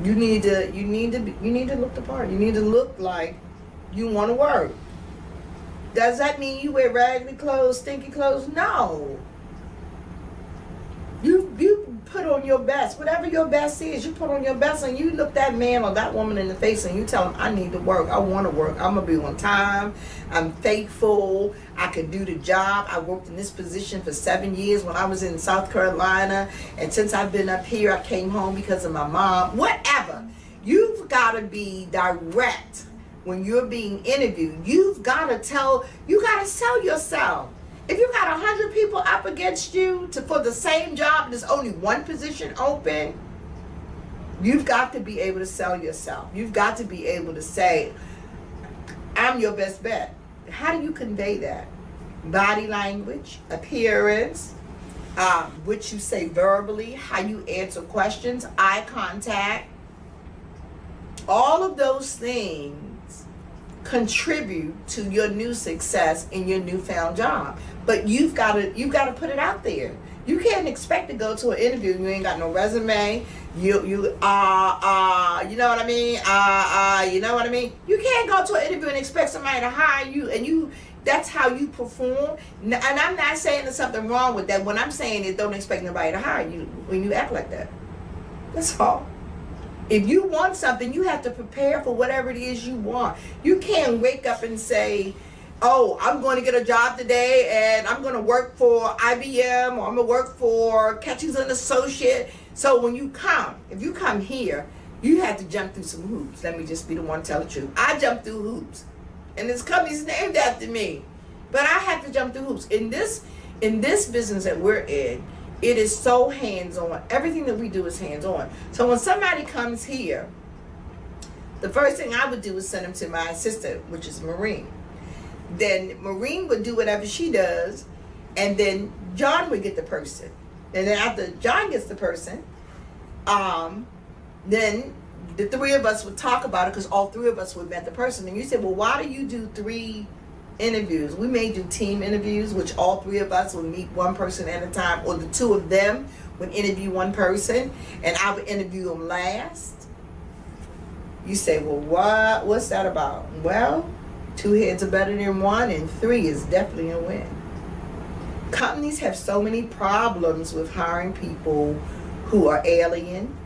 You need to look the part. You need to look like you want to work. Does that mean you wear raggedy clothes, stinky clothes? No. You put on your best. Whatever your best is, you put on your best, and you look that man or that woman in the face and you tell them, I need to work. I want to work. I'm going to be on time. I'm faithful. I can do the job. I worked in this position for 7 years when I was in South Carolina. And since I've been up here, I came home because of my mom. Whatever. You've got to be direct when you're being interviewed. You've got to sell yourself. If you got 100 people up against you for the same job and there's only one position open, you've got to be able to sell yourself. You've got to be able to say, I'm your best bet. How do you convey that? Body language, appearance, what you say verbally, how you answer questions, eye contact. All of those things contribute to your new success in your newfound job. But you've got to put it out there. You can't expect to go to an interview and you ain't got no resume. You know what I mean? You know what I mean? You can't go to an interview and expect somebody to hire you and that's how you perform. And I'm not saying there's something wrong with that. What I'm saying is don't expect nobody to hire you when you act like that. That's all. If you want something, you have to prepare for whatever it is you want. You can't wake up and say, oh, I'm going to get a job today and I'm going to work for IBM or I'm going to work for Ketchings & Associate. So when you come, if you come here, you have to jump through some hoops. Let me just be the one to tell the truth. I jump through hoops. And this company's named after me. But I have to jump through hoops. In this business that we're in, it is so hands-on. Everything that we do is hands-on. So when somebody comes here, the first thing I would do is send them to my assistant, which is Maureen. Then Maureen would do whatever she does, and then John would get the person. And then after John gets the person, then the three of us would talk about it because all three of us would met the person. And you said, well, why do you do 3 interviews? We may do team interviews, which all 3 of us would meet one person at a time, or the 2 of them would interview one person, and I would interview them last. You say, well, what's that about? Well, 2 heads are better than 1, and 3 is definitely a win. Companies have so many problems with hiring people who are alien,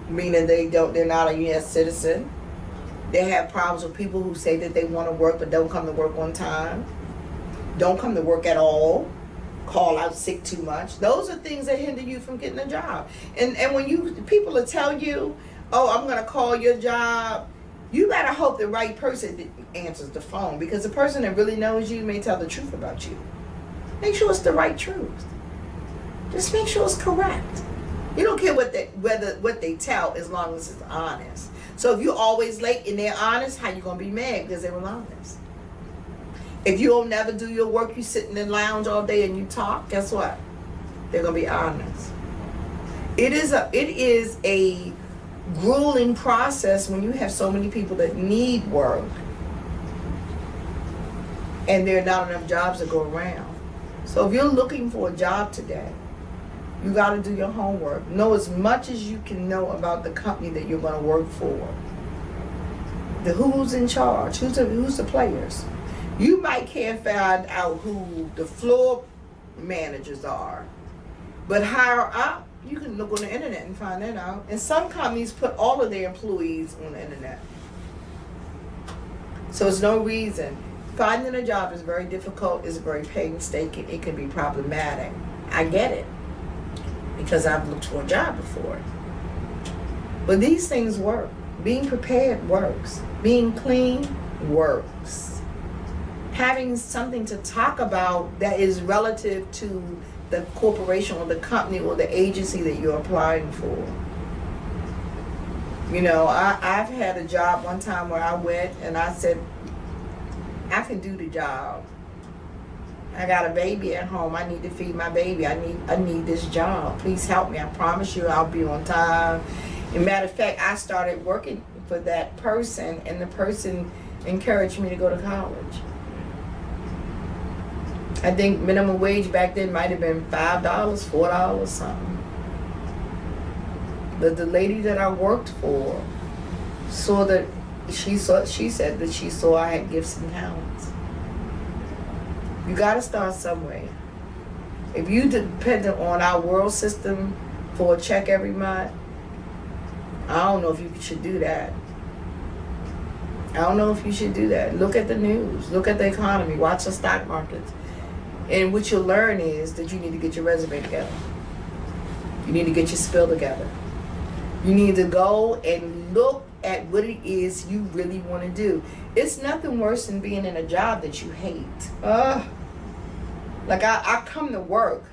meaning they're not a U.S. citizen. They have problems with people who say that they want to work but don't come to work on time, don't come to work at all, call out sick too much. Those are things that hinder you from getting a job. And when people will tell you, oh, I'm going to call your job, you got to hope the right person answers the phone, because the person that really knows you may tell the truth about you. Make sure it's the right truth. Just make sure it's correct. You don't care what they tell as long as it's honest. So if you're always late and they're honest, how you going to be mad because they were honest? If you don't never do your work, you sit in the lounge all day and you talk, guess what? They're going to be honest. It is a grueling process when you have so many people that need work and there are not enough jobs to go around. So if you're looking for a job today, you got to do your homework. Know as much as you can know about the company that you're going to work for. Who's in charge? Who's the players? You might can't find out who the floor managers are, but higher up, you can look on the internet and find that out. And some companies put all of their employees on the internet. So it's no reason. Finding a job is very difficult. It's very painstaking. It can be problematic. I get it, because I've looked for a job before. But these things work. Being prepared works. Being clean works. Having something to talk about that is relative to the corporation or the company or the agency that you're applying for. You know, I've had a job one time where I went and I said, I can do the job. I got a baby at home. I need to feed my baby. I need this job. Please help me. I promise you I'll be on time. As a matter of fact, I started working for that person, and the person encouraged me to go to college. I think minimum wage back then might have been $5, $4, something. The lady that I worked for saw that she said that she saw I had gifts and talents. You got to start somewhere. If you dependent on our world system for a check every month, I don't know if you should do that. I don't know if you should do that. Look at the news. Look at the economy. Watch the stock markets. And what you'll learn is that you need to get your resume together. You need to get your spill together. You need to go and look at what it is you really want to do. It's nothing worse than being in a job that you hate. Like I come to work